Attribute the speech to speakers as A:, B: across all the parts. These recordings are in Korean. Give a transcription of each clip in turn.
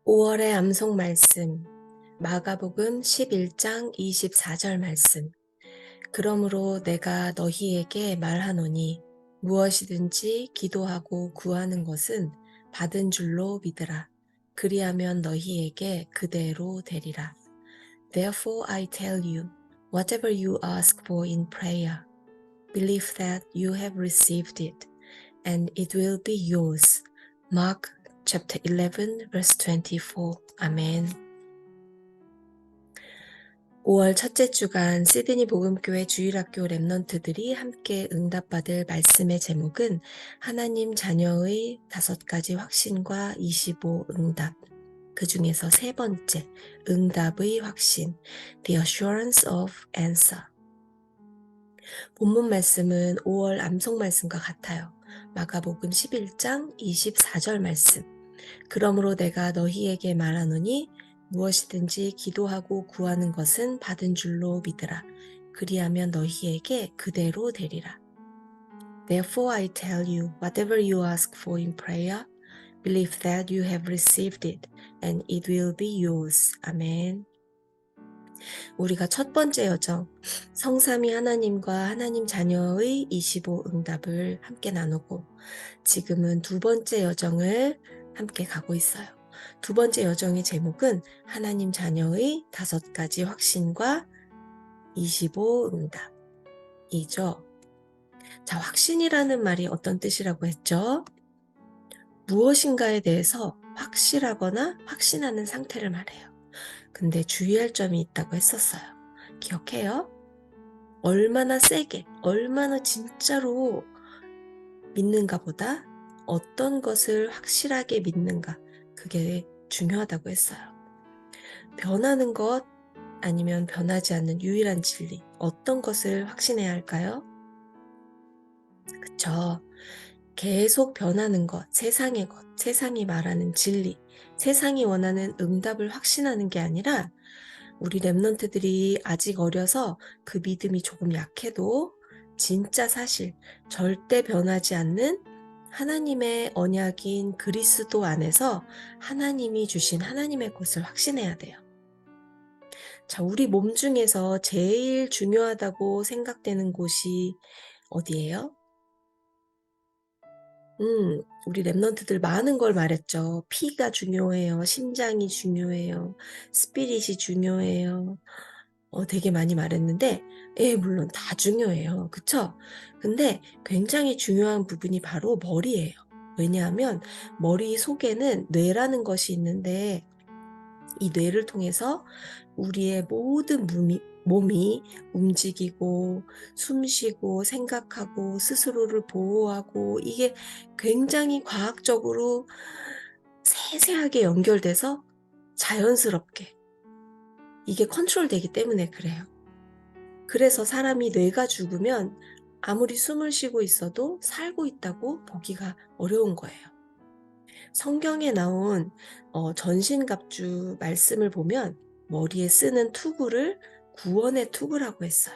A: 5월의 암송 말씀, 마가복음 11장 24절 말씀. 그러므로 내가 너희에게 말하노니 무엇이든지 기도하고 구하는 것은 받은 줄로 믿으라. 그리하면 너희에게 그대로 되리라. Therefore I tell you, whatever you ask for in prayer, believe that you have received it, and it will be yours. Mark chapter 11 verse 24. 아멘. 5월 첫째 주간 시드니 복음교회 주일학교 랩넌트들이 함께 응답받을 말씀의 제목은 하나님 자녀의 5가지 확신과 25 응답. 그 중에서 세 번째, 응답의 확신, The Assurance of Answer. 본문 말씀은 5월 암송 말씀과 같아요. 마가복음 11장 24절 말씀. 그러므로 내가 너희에게 말하노니 무엇이든지 기도하고 구하는 것은 받은 줄로 믿으라. 그리하면 너희에게 그대로 되리라. Therefore I tell you, whatever you ask for in prayer, believe that you have received it, and it will be yours. 아멘. 우리가 첫 번째 여정, 성삼위 하나님과 하나님 자녀의 25 응답을 함께 나누고 지금은 두 번째 여정을 함께 가고 있어요. 두 번째 여정의 제목은 하나님 자녀의 5가지 확신과 25 응답이죠. 자, 확신이라는 말이 어떤 뜻이라고 했죠? 무엇인가에 대해서 확실하거나 확신하는 상태를 말해요. 근데 주의할 점이 있다고 했었어요. 기억해요? 얼마나 세게, 얼마나 진짜로 믿는가 보다 어떤 것을 확실하게 믿는가, 그게 중요하다고 했어요. 변하는 것 아니면 변하지 않는 유일한 진리, 어떤 것을 확신해야 할까요? 그쵸? 계속 변하는 것, 세상의 것, 세상이 말하는 진리, 세상이 원하는 응답을 확신하는 게 아니라 우리 랩넌트들이 아직 어려서 그 믿음이 조금 약해도 진짜 사실, 절대 변하지 않는 하나님의 언약인 그리스도 안에서 하나님이 주신 하나님의 것을 확신해야 돼요. 자, 우리 몸 중에서 제일 중요하다고 생각되는 곳이 어디예요? 우리 랩넌트들 많은 걸 말했죠. 피가 중요해요. 심장이 중요해요. 스피릿이 중요해요. 되게 많이 말했는데, 물론 다 중요해요. 그쵸? 근데 굉장히 중요한 부분이 바로 머리예요. 왜냐하면 머리 속에는 뇌라는 것이 있는데, 이 뇌를 통해서 우리의 모든 몸이 움직이고 숨쉬고 생각하고 스스로를 보호하고 이게 굉장히 과학적으로 세세하게 연결돼서 자연스럽게 이게 컨트롤되기 때문에 그래요. 그래서 사람이 뇌가 죽으면 아무리 숨을 쉬고 있어도 살고 있다고 보기가 어려운 거예요. 성경에 나온 전신갑주 말씀을 보면 머리에 쓰는 투구를 구원의 투구라고 했어요.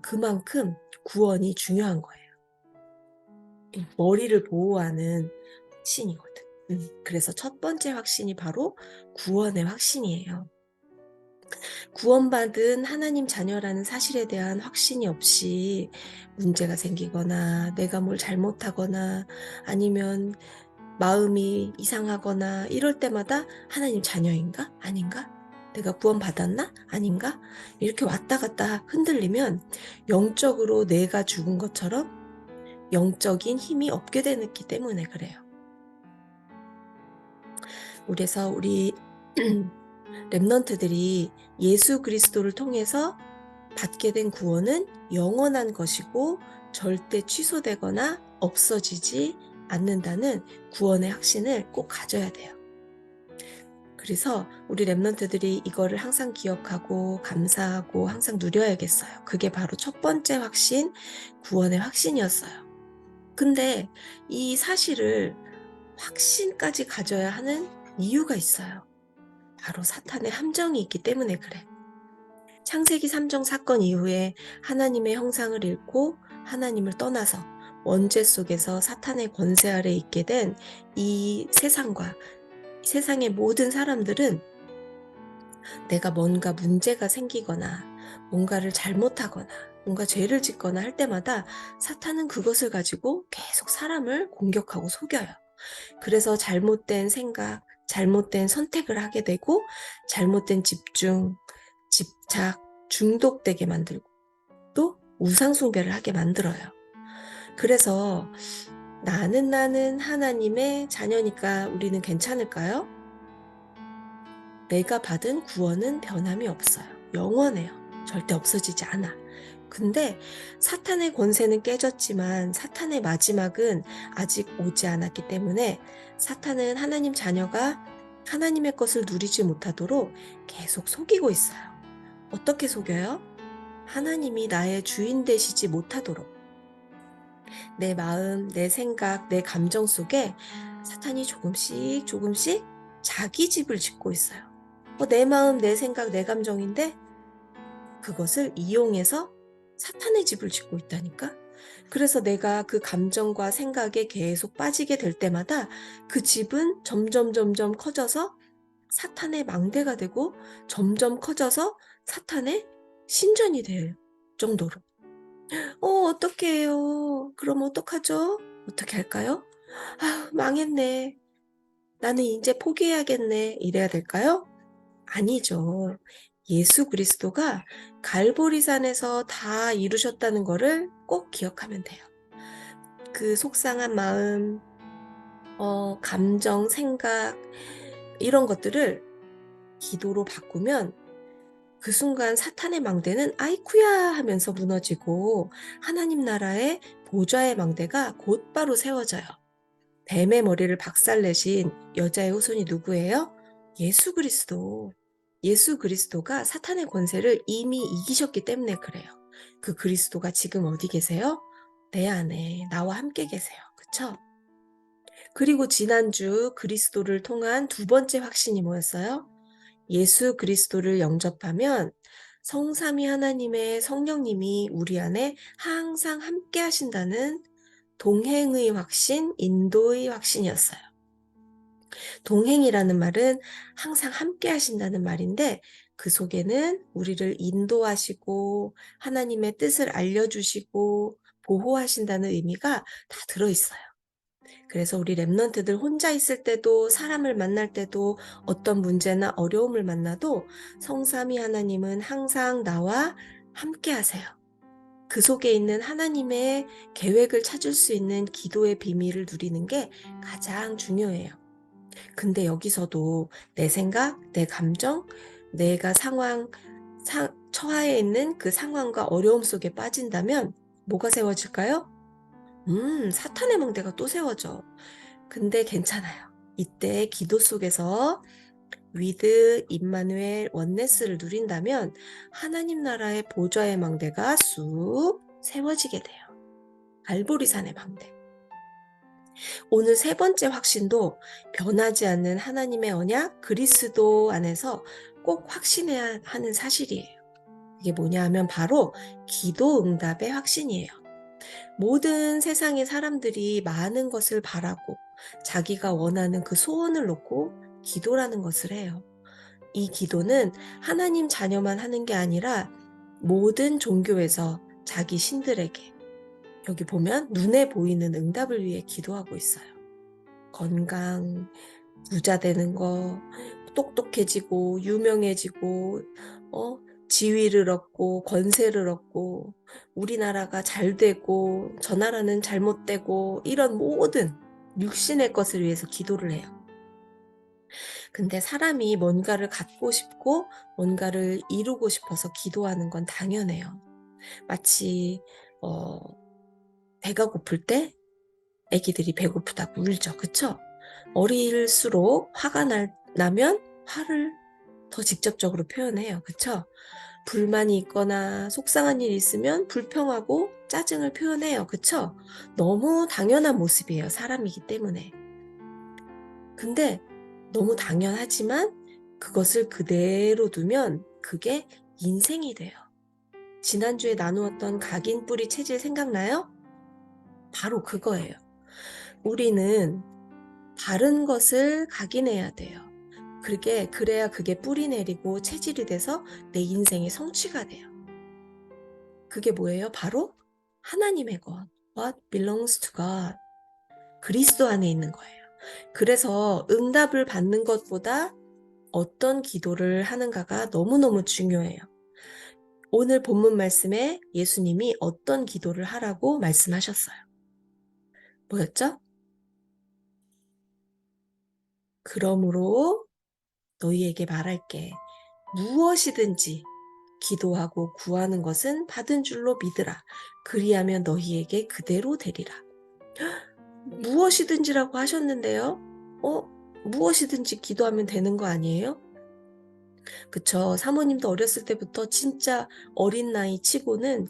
A: 그만큼 구원이 중요한 거예요. 머리를 보호하는 확신이거든. 그래서 첫 번째 확신이 바로 구원의 확신이에요. 구원받은 하나님 자녀라는 사실에 대한 확신이 없이 문제가 생기거나 내가 뭘 잘못하거나 아니면 마음이 이상하거나 이럴 때마다 하나님 자녀인가? 아닌가? 내가 구원받았나? 아닌가? 이렇게 왔다 갔다 흔들리면 영적으로 내가 죽은 것처럼 영적인 힘이 없게 되기 때문에 그래요. 그래서 우리 랩넌트들이 예수 그리스도를 통해서 받게 된 구원은 영원한 것이고 절대 취소되거나 없어지지 않는다는 구원의 확신을 꼭 가져야 돼요. 그래서 우리 랩넌트들이 이거를 항상 기억하고 감사하고 항상 누려야겠어요. 그게 바로 첫 번째 확신, 구원의 확신이었어요. 근데 이 사실을 확신까지 가져야 하는 이유가 있어요. 바로 사탄의 함정이 있기 때문에 그래. 창세기 3정 사건 이후에 하나님의 형상을 잃고 하나님을 떠나서 원죄 속에서 사탄의 권세 아래 있게 된 이 세상과 세상의 모든 사람들은 내가 뭔가 문제가 생기거나 뭔가를 잘못하거나 뭔가 죄를 짓거나 할 때마다 사탄은 그것을 가지고 계속 사람을 공격하고 속여요. 그래서 잘못된 생각, 잘못된 선택을 하게 되고 잘못된 집중, 집착, 중독되게 만들고 또 우상숭배를 하게 만들어요. 그래서 나는 하나님의 자녀니까 우리는 괜찮을까요? 내가 받은 구원은 변함이 없어요. 영원해요. 절대 없어지지 않아. 근데 사탄의 권세는 깨졌지만 사탄의 마지막은 아직 오지 않았기 때문에 사탄은 하나님 자녀가 하나님의 것을 누리지 못하도록 계속 속이고 있어요. 어떻게 속여요? 하나님이 나의 주인 되시지 못하도록 내 마음, 내 생각, 내 감정 속에 사탄이 조금씩 자기 집을 짓고 있어요. 내 마음, 내 생각, 내 감정인데 그것을 이용해서 사탄의 집을 짓고 있다니까? 그래서 내가 그 감정과 생각에 계속 빠지게 될 때마다 그 집은 점점 커져서 사탄의 망대가 되고 점점 커져서 사탄의 신전이 될 정도로. 어떻게 해요? 그럼 어떡하죠? 어떻게 할까요? 아, 망했네. 나는 이제 포기해야겠네. 이래야 될까요? 아니죠. 예수 그리스도가 갈보리산에서 다 이루셨다는 거를 꼭 기억하면 돼요. 그 속상한 마음, 감정, 생각, 이런 것들을 기도로 바꾸면 그 순간 사탄의 망대는 아이쿠야 하면서 무너지고 하나님 나라의 보좌의 망대가 곧바로 세워져요. 뱀의 머리를 박살내신 여자의 후손이 누구예요? 예수 그리스도. 예수 그리스도가 사탄의 권세를 이미 이기셨기 때문에 그래요. 그 그리스도가 지금 어디 계세요? 내 안에 나와 함께 계세요. 그쵸? 그리고 지난주 그리스도를 통한 두 번째 확신이 뭐였어요? 예수 그리스도를 영접하면 성삼위 하나님의 성령님이 우리 안에 항상 함께 하신다는 동행의 확신, 인도의 확신이었어요. 동행이라는 말은 항상 함께 하신다는 말인데 그 속에는 우리를 인도하시고 하나님의 뜻을 알려주시고 보호하신다는 의미가 다 들어있어요. 그래서 우리 랩런트들 혼자 있을 때도 사람을 만날 때도 어떤 문제나 어려움을 만나도 성삼위 하나님은 항상 나와 함께 하세요. 그 속에 있는 하나님의 계획을 찾을 수 있는 기도의 비밀을 누리는 게 가장 중요해요. 근데 여기서도 내 생각, 내 감정, 내가 처하에 있는 그 상황과 어려움 속에 빠진다면 뭐가 세워질까요? 사탄의 망대가 또 세워져. 근데 괜찮아요. 이때 기도 속에서 위드, 임마누엘, 원네스를 누린다면 하나님 나라의 보좌의 망대가 쑥 세워지게 돼요. 갈보리산의 망대. 오늘 세 번째 확신도 변하지 않는 하나님의 언약 그리스도 안에서 꼭 확신해야 하는 사실이에요. 이게 뭐냐 하면 바로 기도 응답의 확신이에요. 모든 세상의 사람들이 많은 것을 바라고 자기가 원하는 그 소원을 놓고 기도라는 것을 해요. 이 기도는 하나님 자녀만 하는 게 아니라 모든 종교에서 자기 신들에게 여기 보면 눈에 보이는 응답을 위해 기도하고 있어요. 건강, 부자 되는 거, 똑똑해지고 유명해지고 지위를 얻고 권세를 얻고 우리나라가 잘 되고 저 나라는 잘못되고 이런 모든 육신의 것을 위해서 기도를 해요. 근데 사람이 뭔가를 갖고 싶고 뭔가를 이루고 싶어서 기도하는 건 당연해요. 마치 배가 고플 때 애기들이 배고프다고 울죠. 그쵸? 어릴수록 화가 나면 화를 더 직접적으로 표현해요. 그쵸? 불만이 있거나 속상한 일이 있으면 불평하고 짜증을 표현해요. 그쵸? 너무 당연한 모습이에요. 사람이기 때문에. 근데 너무 당연하지만 그것을 그대로 두면 그게 인생이 돼요. 지난주에 나누었던 각인 뿌리 체질 생각나요? 바로 그거예요. 우리는 바른 것을 각인해야 돼요. 그래야 그게 뿌리 내리고 체질이 돼서 내 인생의 성취가 돼요. 그게 뭐예요? 바로 하나님의 것. What belongs to God. 그리스도 안에 있는 거예요. 그래서 응답을 받는 것보다 어떤 기도를 하는가가 너무너무 중요해요. 오늘 본문 말씀에 예수님이 어떤 기도를 하라고 말씀하셨어요? 뭐였죠? 그러므로 너희에게 말할게. 무엇이든지 기도하고 구하는 것은 받은 줄로 믿으라. 그리하면 너희에게 그대로 되리라. 무엇이든지라고 하셨는데요. 무엇이든지 기도하면 되는 거 아니에요? 그쵸. 사모님도 어렸을 때부터 진짜 어린 나이 치고는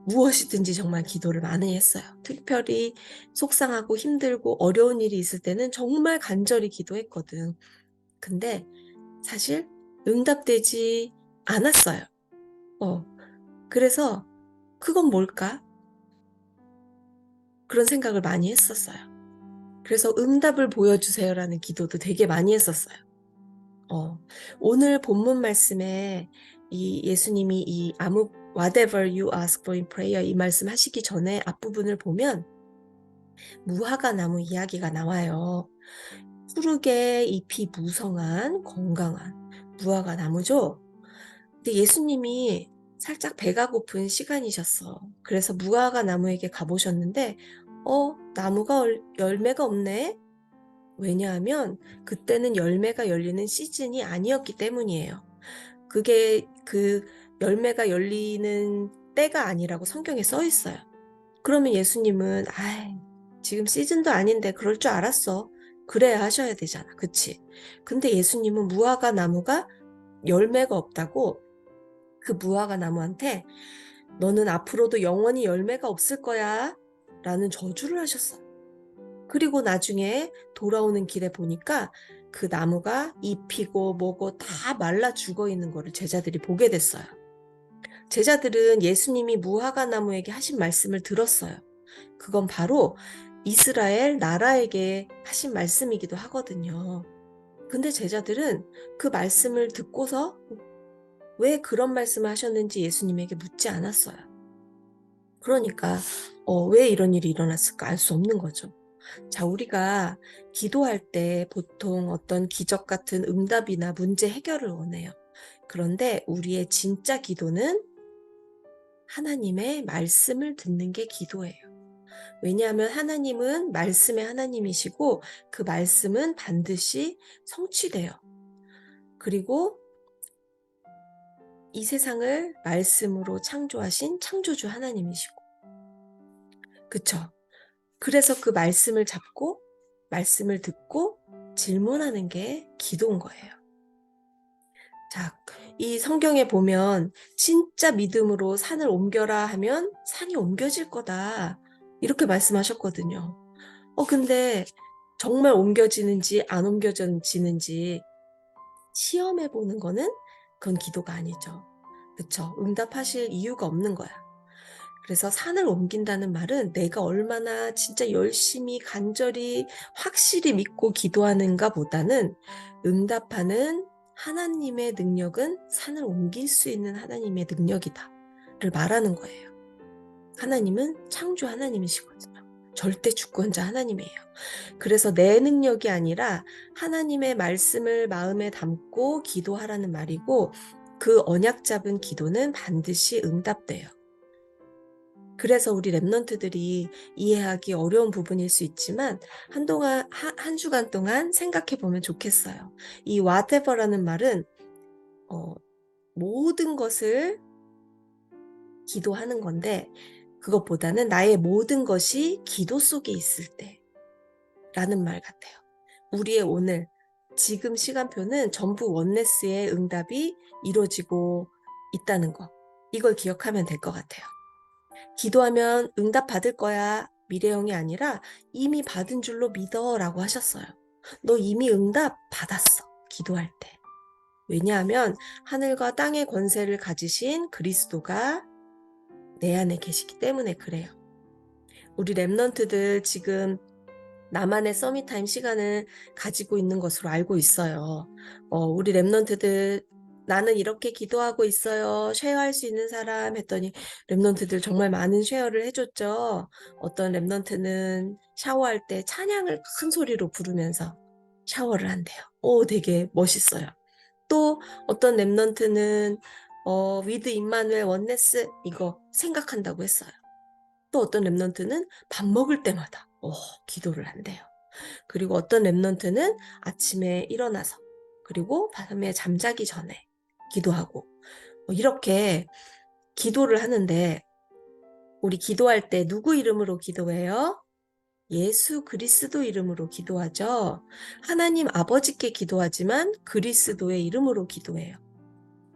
A: 무엇이든지 정말 기도를 많이 했어요. 특별히 속상하고 힘들고 어려운 일이 있을 때는 정말 간절히 기도했거든. 근데 사실 응답되지 않았어요. 그래서 그건 뭘까? 그런 생각을 많이 했었어요. 그래서 응답을 보여주세요라는 기도도 되게 많이 했었어요. 오늘 본문 말씀에 이 예수님이 whatever you ask for in prayer 이 말씀 하시기 전에 앞부분을 보면 무화과 나무 이야기가 나와요. 푸르게 잎이 무성한 건강한 무화과 나무죠. 근데 예수님이 살짝 배가 고픈 시간이셨어. 그래서 무화과 나무에게 가보셨는데 나무가 열매가 없네. 왜냐하면 그때는 열매가 열리는 시즌이 아니었기 때문이에요. 그게 그 열매가 열리는 때가 아니라고 성경에 써 있어요. 그러면 예수님은 지금 시즌도 아닌데 그럴 줄 알았어. 그래야 하셔야 되잖아. 그치? 근데 예수님은 무화과 나무가 열매가 없다고 그 무화과 나무한테 너는 앞으로도 영원히 열매가 없을 거야 라는 저주를 하셨어요. 그리고 나중에 돌아오는 길에 보니까 그 나무가 잎이고 뭐고 다 말라 죽어 있는 거를 제자들이 보게 됐어요. 제자들은 예수님이 무화과 나무에게 하신 말씀을 들었어요. 그건 바로 이스라엘 나라에게 하신 말씀이기도 하거든요. 근데 제자들은 그 말씀을 듣고서 왜 그런 말씀을 하셨는지 예수님에게 묻지 않았어요. 그러니까 왜 이런 일이 일어났을까 알 수 없는 거죠. 자, 우리가 기도할 때 보통 어떤 기적 같은 응답이나 문제 해결을 원해요. 그런데 우리의 진짜 기도는 하나님의 말씀을 듣는 게 기도예요. 왜냐하면 하나님은 말씀의 하나님이시고 그 말씀은 반드시 성취돼요. 그리고 이 세상을 말씀으로 창조하신 창조주 하나님이시고. 그쵸? 그래서 그 말씀을 잡고 말씀을 듣고 질문하는 게 기도인 거예요. 자, 이 성경에 보면 진짜 믿음으로 산을 옮겨라 하면 산이 옮겨질 거다. 이렇게 말씀하셨거든요. 근데 정말 옮겨지는지 안 옮겨지는지 시험해 보는 거는 그건 기도가 아니죠. 그쵸? 응답하실 이유가 없는 거야. 그래서 산을 옮긴다는 말은 내가 얼마나 진짜 열심히 간절히 확실히 믿고 기도하는가 보다는 응답하는 하나님의 능력은 산을 옮길 수 있는 하나님의 능력이다를 말하는 거예요. 하나님은 창조 하나님이시거든요. 절대 주권자 하나님이에요. 그래서 내 능력이 아니라 하나님의 말씀을 마음에 담고 기도하라는 말이고 그 언약 잡은 기도는 반드시 응답돼요. 그래서 우리 랩런트들이 이해하기 어려운 부분일 수 있지만 한 주간 동안 생각해 보면 좋겠어요. 이 whatever라는 말은 모든 것을 기도하는 건데 그것보다는 나의 모든 것이 기도 속에 있을 때라는 말 같아요. 우리의 오늘 지금 시간표는 전부 원네스의 응답이 이루어지고 있다는 거. 이걸 기억하면 될 것 같아요. 기도하면 응답 받을 거야. 미래형이 아니라 이미 받은 줄로 믿어라고 하셨어요. 너 이미 응답 받았어. 기도할 때. 왜냐하면 하늘과 땅의 권세를 가지신 그리스도가 내 안에 계시기 때문에 그래요. 우리 랩런트들 지금 나만의 서밋타임 시간을 가지고 있는 것으로 알고 있어요. 우리 랩런트들 나는 이렇게 기도하고 있어요. 쉐어할 수 있는 사람 했더니 랩런트들 정말 많은 쉐어를 해줬죠. 어떤 랩런트는 샤워할 때 찬양을 큰 소리로 부르면서 샤워를 한대요. 되게 멋있어요. 또 어떤 랩런트는 위드 임마누엘 원네스 이거 생각한다고 했어요. 또 어떤 랩런트는 밥 먹을 때마다 기도를 한대요. 그리고 어떤 랩런트는 아침에 일어나서 그리고 밤에 잠자기 전에 기도하고 이렇게 기도를 하는데 우리 기도할 때 누구 이름으로 기도해요? 예수 그리스도 이름으로 기도하죠. 하나님 아버지께 기도하지만 그리스도의 이름으로 기도해요.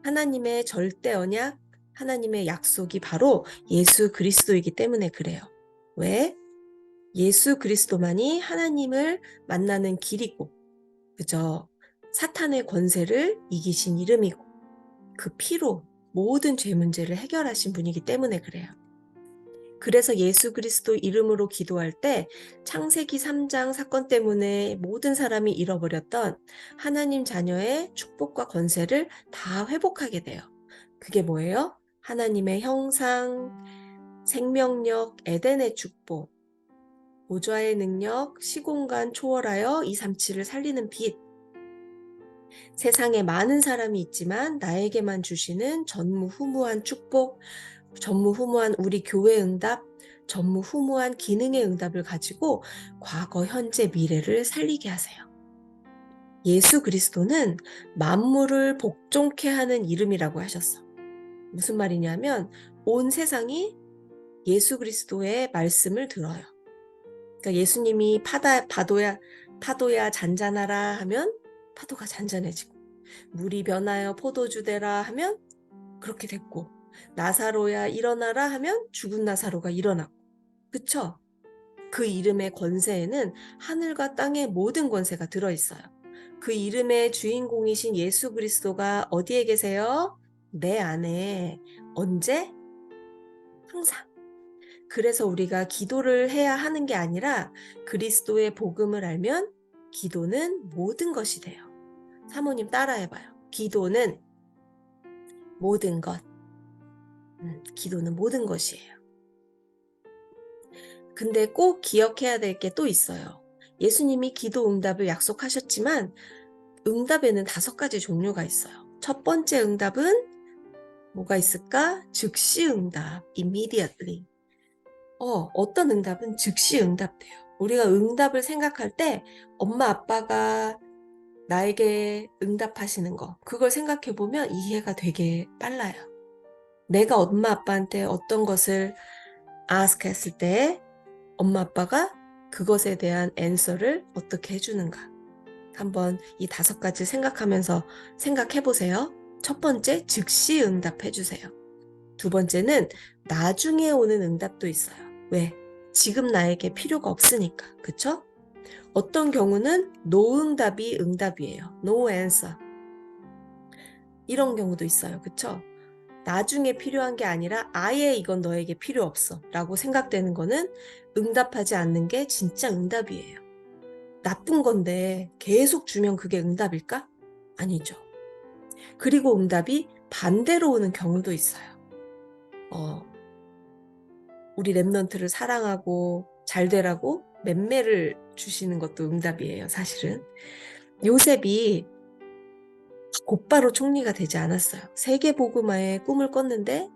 A: 하나님의 절대 언약, 하나님의 약속이 바로 예수 그리스도이기 때문에 그래요. 왜? 예수 그리스도만이 하나님을 만나는 길이고, 그죠? 사탄의 권세를 이기신 이름이고, 그 피로 모든 죄 문제를 해결하신 분이기 때문에 그래요. 그래서 예수 그리스도 이름으로 기도할 때 창세기 3장 사건 때문에 모든 사람이 잃어버렸던 하나님 자녀의 축복과 권세를 다 회복하게 돼요. 그게 뭐예요? 하나님의 형상, 생명력, 에덴의 축복, 보좌의 능력, 시공간 초월하여 237을 살리는 빛, 세상에 많은 사람이 있지만 나에게만 주시는 전무후무한 축복, 전무후무한 우리 교회 응답, 전무후무한 기능의 응답을 가지고 과거, 현재, 미래를 살리게 하세요. 예수 그리스도는 만물을 복종케 하는 이름이라고 하셨어. 무슨 말이냐면 온 세상이 예수 그리스도의 말씀을 들어요. 그러니까 예수님이 파도야 잔잔하라 하면 파도가 잔잔해지고, 물이 변하여 포도주 되라 하면 그렇게 됐고, 나사로야 일어나라 하면 죽은 나사로가 일어났고, 그쵸? 그 이름의 권세에는 하늘과 땅의 모든 권세가 들어있어요. 그 이름의 주인공이신 예수 그리스도가 어디에 계세요? 내 안에. 언제? 항상. 그래서 우리가 기도를 해야 하는 게 아니라 그리스도의 복음을 알면 기도는 모든 것이 돼요. 사모님 따라해봐요. 기도는 모든 것. 기도는 모든 것이에요. 근데 꼭 기억해야 될 게 또 있어요. 예수님이 기도 응답을 약속하셨지만 응답에는 5가지 종류가 있어요. 첫 번째 응답은 뭐가 있을까? 즉시 응답, immediately. 어떤 응답은 즉시 응답돼요. 우리가 응답을 생각할 때 엄마 아빠가 나에게 응답하시는 거, 그걸 생각해 보면 이해가 되게 빨라요. 내가 엄마 아빠한테 어떤 것을 ask 했을 때 엄마 아빠가 그것에 대한 answer를 어떻게 해주는가. 한번 이 5가지 생각하면서 생각해 보세요. 첫 번째, 즉시 응답해 주세요. 두 번째는 나중에 오는 응답도 있어요. 왜? 지금 나에게 필요가 없으니까. 그쵸? 어떤 경우는 노응답이 응답이에요. No answer. 이런 경우도 있어요. 그쵸? 나중에 필요한 게 아니라 아예 이건 너에게 필요 없어 라고 생각되는 거는 응답하지 않는 게 진짜 응답이에요. 나쁜 건데 계속 주면 그게 응답일까? 아니죠. 그리고 응답이 반대로 오는 경우도 있어요. 우리 랩런트를 사랑하고 잘 되라고 맴매를 주시는 것도 응답이에요, 사실은. 요셉이 곧바로 총리가 되지 않았어요. 세계복음화의 꿈을 꿨는데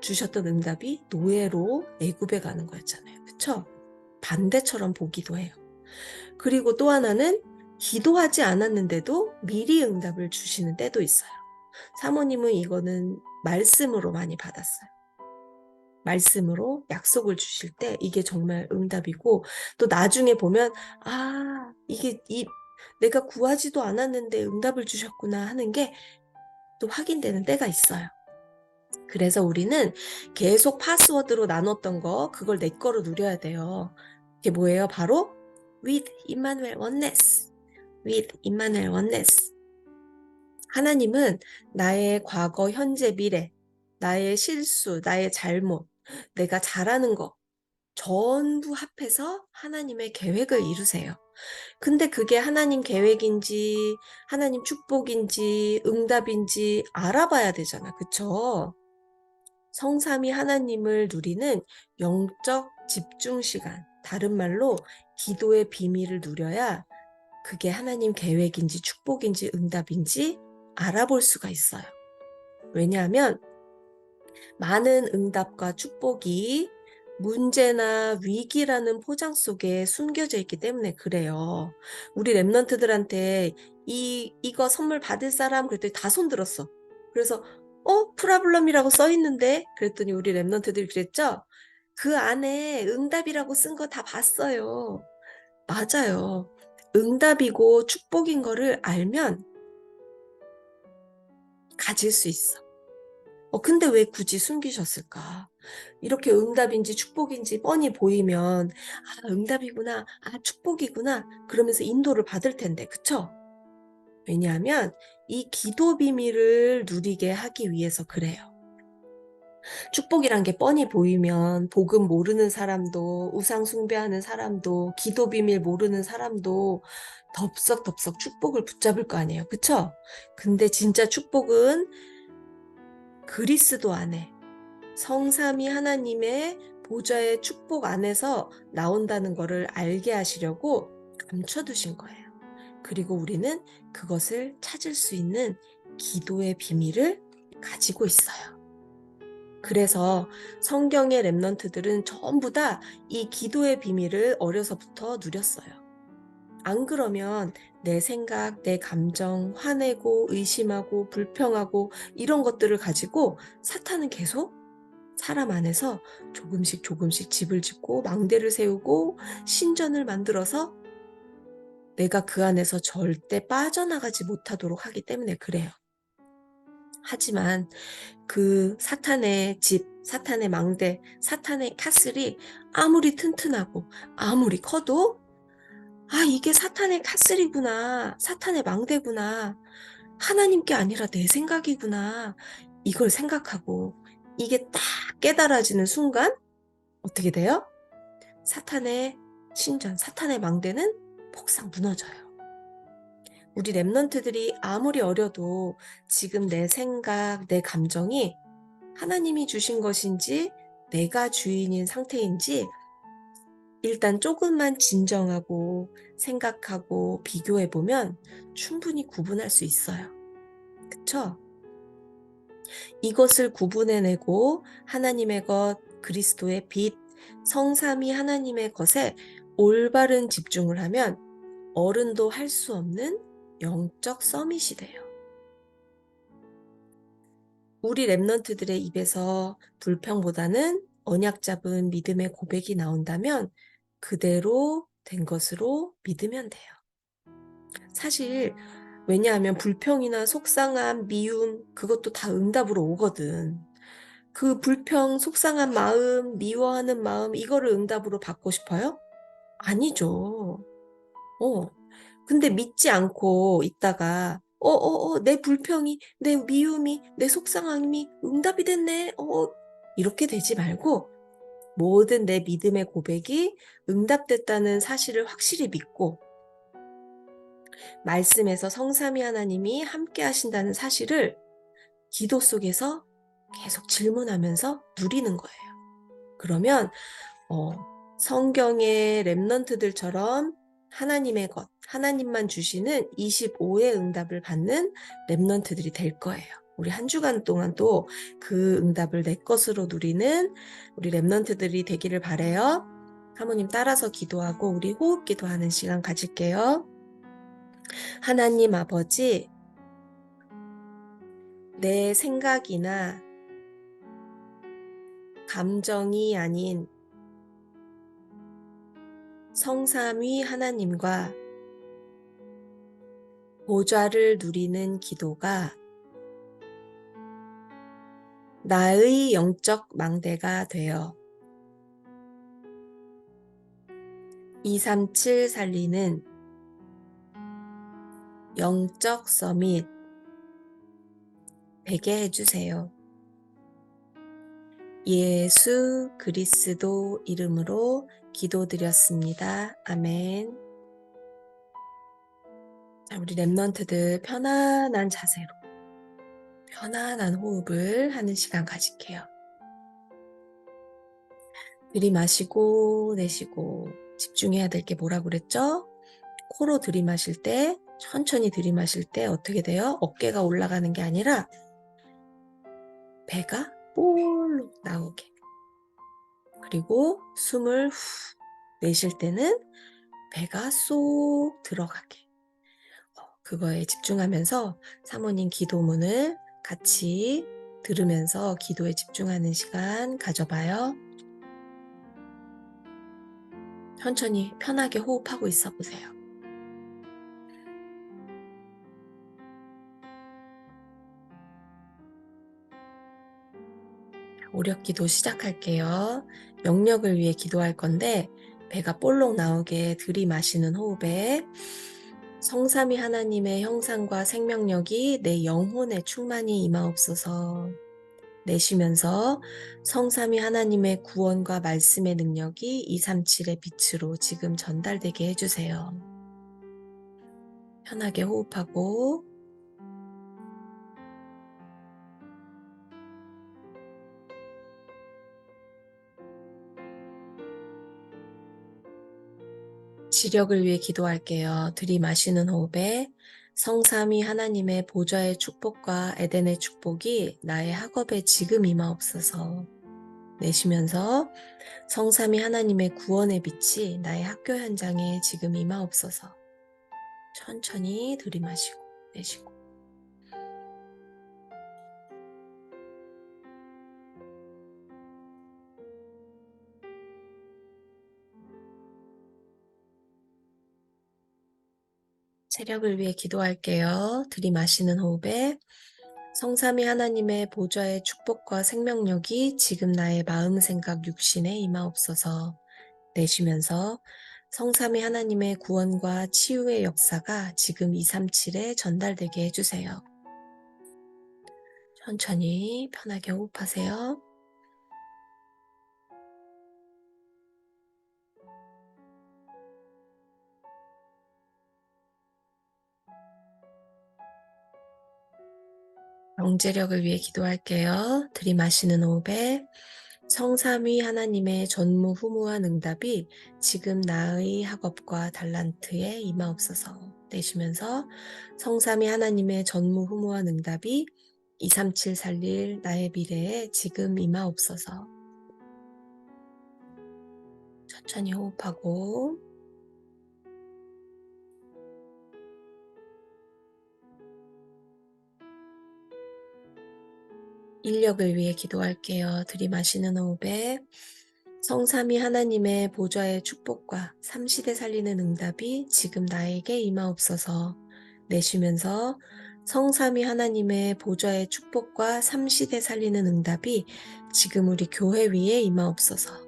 A: 주셨던 응답이 노예로 애굽에 가는 거였잖아요. 그쵸? 반대처럼 보기도 해요. 그리고 또 하나는 기도하지 않았는데도 미리 응답을 주시는 때도 있어요. 사모님은 이거는 말씀으로 많이 받았어요. 말씀으로 약속을 주실 때 이게 정말 응답이고, 또 나중에 보면 이게 내가 구하지도 않았는데 응답을 주셨구나 하는 게 또 확인되는 때가 있어요. 그래서 우리는 계속 파스워드로 나눴던 거, 그걸 내 거로 누려야 돼요. 그게 뭐예요? 바로 with Emmanuel Oneness. with Emmanuel Oneness. 하나님은 나의 과거, 현재, 미래, 나의 실수, 나의 잘못, 내가 잘하는 거, 전부 합해서 하나님의 계획을 이루세요. 근데 그게 하나님 계획인지 하나님 축복인지 응답인지 알아봐야 되잖아. 그쵸? 성삼위 하나님을 누리는 영적 집중 시간, 다른 말로 기도의 비밀을 누려야 그게 하나님 계획인지 축복인지 응답인지 알아볼 수가 있어요. 왜냐하면 많은 응답과 축복이 문제나 위기라는 포장 속에 숨겨져 있기 때문에 그래요. 우리 랩런트들한테 이거 선물 받을 사람 그랬더니 다 손들었어. 그래서 프라블럼이라고 써 있는데 그랬더니 우리 랩런트들이 그랬죠? 그 안에 응답이라고 쓴 거 다 봤어요. 맞아요. 응답이고 축복인 거를 알면 가질 수 있어. 근데 왜 굳이 숨기셨을까? 이렇게 응답인지 축복인지 뻔히 보이면 응답이구나. 축복이구나. 그러면서 인도를 받을 텐데. 그쵸? 왜냐하면 이 기도 비밀을 누리게 하기 위해서 그래요. 축복이란 게 뻔히 보이면 복음 모르는 사람도 우상 숭배하는 사람도 기도 비밀 모르는 사람도 덥석덥석 축복을 붙잡을 거 아니에요. 그쵸? 근데 진짜 축복은 그리스도 안에 성삼위 하나님의 보좌의 축복 안에서 나온다는 것을 알게 하시려고 감춰두신 거예요. 그리고 우리는 그것을 찾을 수 있는 기도의 비밀을 가지고 있어요. 그래서 성경의 랩런트들은 전부 다 이 기도의 비밀을 어려서부터 누렸어요. 안 그러면 내 생각, 내 감정, 화내고 의심하고 불평하고 이런 것들을 가지고 사탄은 계속 사람 안에서 조금씩 조금씩 집을 짓고 망대를 세우고 신전을 만들어서 내가 그 안에서 절대 빠져나가지 못하도록 하기 때문에 그래요. 하지만 그 사탄의 집, 사탄의 망대, 사탄의 카슬이 아무리 튼튼하고 아무리 커도 이게 사탄의 카슬이구나, 사탄의 망대구나, 하나님께 아니라 내 생각이구나, 이걸 생각하고 이게 딱 깨달아지는 순간 어떻게 돼요? 사탄의 신전, 사탄의 망대는 폭삭 무너져요. 우리 랩런트들이 아무리 어려도 지금 내 생각, 내 감정이 하나님이 주신 것인지 내가 주인인 상태인지 일단 조금만 진정하고 생각하고 비교해보면 충분히 구분할 수 있어요. 그쵸? 이것을 구분해내고 하나님의 것, 그리스도의 빛, 성삼위 하나님의 것에 올바른 집중을 하면 어른도 할 수 없는 영적 서밋이 돼요. 우리 랩런트들의 입에서 불평보다는 언약 잡은 믿음의 고백이 나온다면 그대로 된 것으로 믿으면 돼요. 사실 왜냐하면 불평이나 속상함, 미움 그것도 다 응답으로 오거든. 그 불평, 속상한 마음, 미워하는 마음 이거를 응답으로 받고 싶어요? 아니죠. 근데 믿지 않고 있다가 내 불평이, 내 미움이, 내 속상함이 응답이 됐네. 이렇게 되지 말고 모든 내 믿음의 고백이 응답됐다는 사실을 확실히 믿고 말씀에서 성삼위 하나님이 함께 하신다는 사실을 기도 속에서 계속 질문하면서 누리는 거예요. 그러면 성경의 랩런트들처럼 하나님의 것, 하나님만 주시는 25의 응답을 받는 랩런트들이 될 거예요. 우리 한 주간 동안도 그 응답을 내 것으로 누리는 우리 랩런트들이 되기를 바라요. 사모님 따라서 기도하고 우리 호흡 기도하는 시간 가질게요. 하나님 아버지, 내 생각이나 감정이 아닌 성삼위 하나님과 보좌를 누리는 기도가 나의 영적 망대가 되어 237 살리는 영적 서밋 되게 해주세요. 예수 그리스도 이름으로 기도드렸습니다. 아멘. 자, 우리 랩런트들 편안한 자세로 편안한 호흡을 하는 시간 가질게요. 들이마시고 내쉬고 집중해야 될 게 뭐라고 그랬죠? 코로 들이마실 때, 천천히 들이마실 때 어떻게 돼요? 어깨가 올라가는 게 아니라 배가 볼록 나오게. 그리고 숨을 후 내쉴 때는 배가 쏙 들어가게. 그거에 집중하면서 사모님 기도문을 같이 들으면서 기도에 집중하는 시간 가져봐요. 천천히 편하게 호흡하고 있어 보세요. 오력기도 시작할게요. 영역을 위해 기도할 건데 배가 볼록 나오게 들이마시는 호흡에 성삼위 하나님의 형상과 생명력이 내 영혼에 충만히 임하옵소서. 내쉬면서 성삼위 하나님의 구원과 말씀의 능력이 237의 빛으로 지금 전달되게 해주세요. 편하게 호흡하고 지력을 위해 기도할게요. 들이마시는 호흡에 성삼위 하나님의 보좌의 축복과 에덴의 축복이 나의 학업에 지금 임하옵소서. 내쉬면서 성삼위 하나님의 구원의 빛이 나의 학교 현장에 지금 임하옵소서. 천천히 들이마시고 내쉬고 체력을 위해 기도할게요. 들이마시는 호흡에 성삼위 하나님의 보좌의 축복과 생명력이 지금 나의 마음, 생각, 육신에 임하옵소서. 내쉬면서 성삼위 하나님의 구원과 치유의 역사가 지금 237에 전달되게 해주세요. 천천히 편하게 호흡하세요. 경제력을 위해 기도할게요. 들이마시는 호흡에 성삼위 하나님의 전무후무한 응답이 지금 나의 학업과 달란트에 임하옵소서. 내쉬면서 성삼위 하나님의 전무후무한 응답이 237 살릴 나의 미래에 지금 임하옵소서. 천천히 호흡하고 인력을 위해 기도할게요. 들이마시는 호흡에 성삼위 하나님의 보좌의 축복과 삼시대 살리는 응답이 지금 나에게 임하옵소서. 내쉬면서 성삼위 하나님의 보좌의 축복과 삼시대 살리는 응답이 지금 우리 교회 위에 임하옵소서.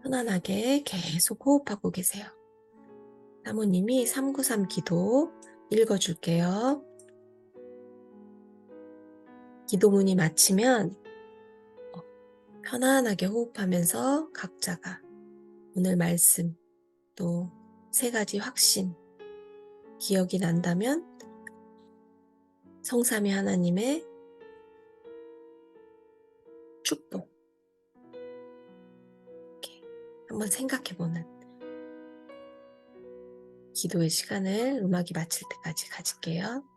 A: 편안하게 계속 호흡하고 계세요. 사모님이 393 기도 읽어줄게요. 기도문이 마치면 편안하게 호흡하면서 각자가 오늘 말씀 또 3가지 확신 기억이 난다면 성삼위 하나님의 축복 이렇게 한번 생각해보는 기도의 시간을 음악이 마칠 때까지 가질게요.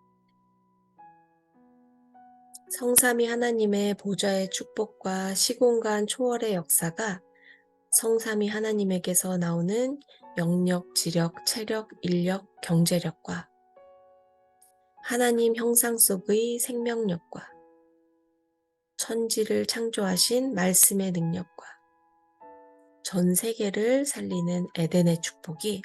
A: 성삼위 하나님의 보좌의 축복과 시공간 초월의 역사가 성삼위 하나님에게서 나오는 영력, 지력, 체력, 인력, 경제력과 하나님 형상 속의 생명력과 천지를 창조하신 말씀의 능력과 전 세계를 살리는 에덴의 축복이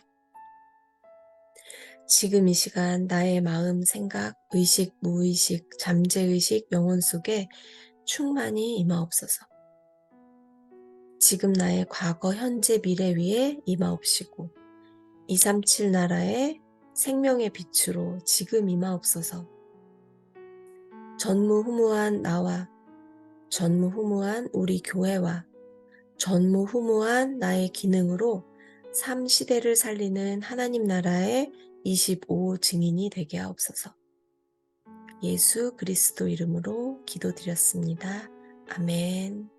A: 지금 이 시간 나의 마음, 생각, 의식, 무의식, 잠재의식, 영혼 속에 충만히 임하옵소서. 지금 나의 과거, 현재, 미래 위에 임하옵시고 237 나라의 생명의 빛으로 지금 임하옵소서. 전무후무한 나와 전무후무한 우리 교회와 전무후무한 나의 기능으로 삶 시대를 살리는 하나님 나라의 25 증인이 되게 하옵소서. 예수 그리스도 이름으로 기도드렸습니다. 아멘.